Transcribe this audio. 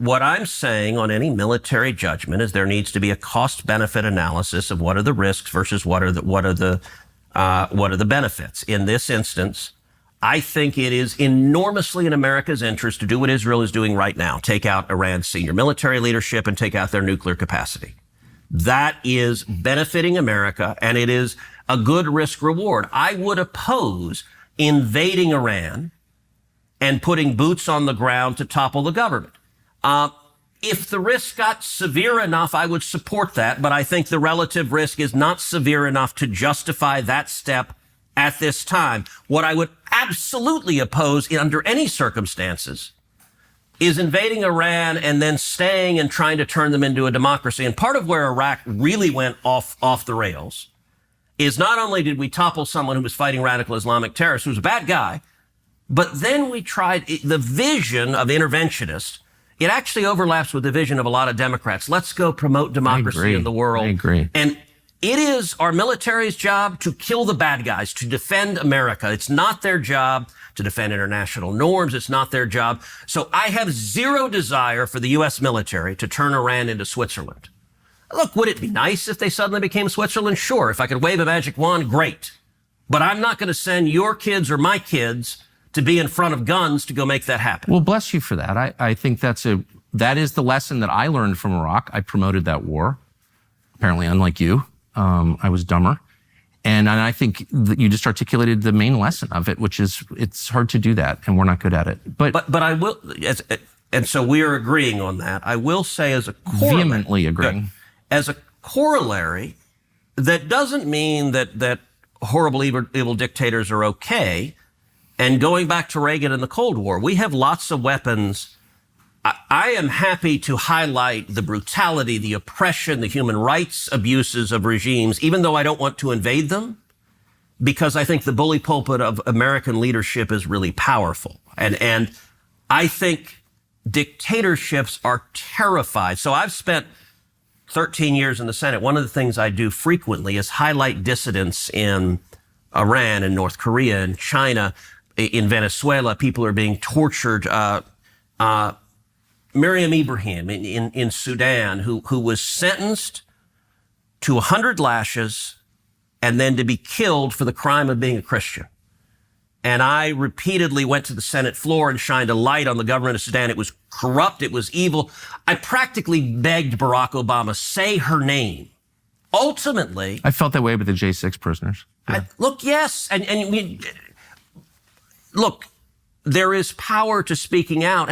what I'm saying on any military judgment is there needs to be a cost-benefit analysis of what are the risks versus what are the benefits. In this instance, I think it is enormously in America's interest to do what Israel is doing right now, take out Iran's senior military leadership and take out their nuclear capacity. That is benefiting America, and it is a good risk reward. I would oppose invading Iran and putting boots on the ground to topple the government. If the risk got severe enough, I would support that, but I think the relative risk is not severe enough to justify that step at this time. What I would absolutely oppose under any circumstances is invading Iran and then staying and trying to turn them into a democracy. And part of where Iraq really went off the rails is not only did we topple someone who was fighting radical Islamic terrorists, who was a bad guy, but then we tried the vision of interventionists. It actually overlaps with the vision of a lot of Democrats. Let's go promote democracy in the world. I agree. And it is our military's job to kill the bad guys, to defend America. It's not their job to defend international norms. It's not their job. So I have zero desire for the U.S. military to turn Iran into Switzerland. Look, would it be nice if they suddenly became Switzerland? Sure. If I could wave a magic wand, great. But I'm not going to send your kids or my kids to be in front of guns to go make that happen. Well, bless you for that. I think that is the lesson that I learned from Iraq. I promoted that war. Apparently, unlike you, I was dumber. And I think that you just articulated the main lesson of it, which is it's hard to do that, and we're not good at it. But I will, and so we are agreeing on that. I will say as a corollary, vehemently agreeing. As a corollary, that doesn't mean that horrible, evil dictators are okay. And going back to Reagan and the Cold War, we have lots of weapons. I am happy to highlight the brutality, the oppression, the human rights abuses of regimes, even though I don't want to invade them, because I think the bully pulpit of American leadership is really powerful. And I think dictatorships are terrified. So I've spent 13 years in the Senate. One of the things I do frequently is highlight dissidents in Iran and North Korea and China. In Venezuela, people are being tortured. Miriam Ibrahim in Sudan, who was sentenced to 100 lashes and then to be killed for the crime of being a Christian. And I repeatedly went to the Senate floor and shined a light on the government of Sudan. It was corrupt. It was evil. I practically begged Barack Obama, say her name. Ultimately, I felt that way with the J6 prisoners. Yeah. Look, there is power to speaking out.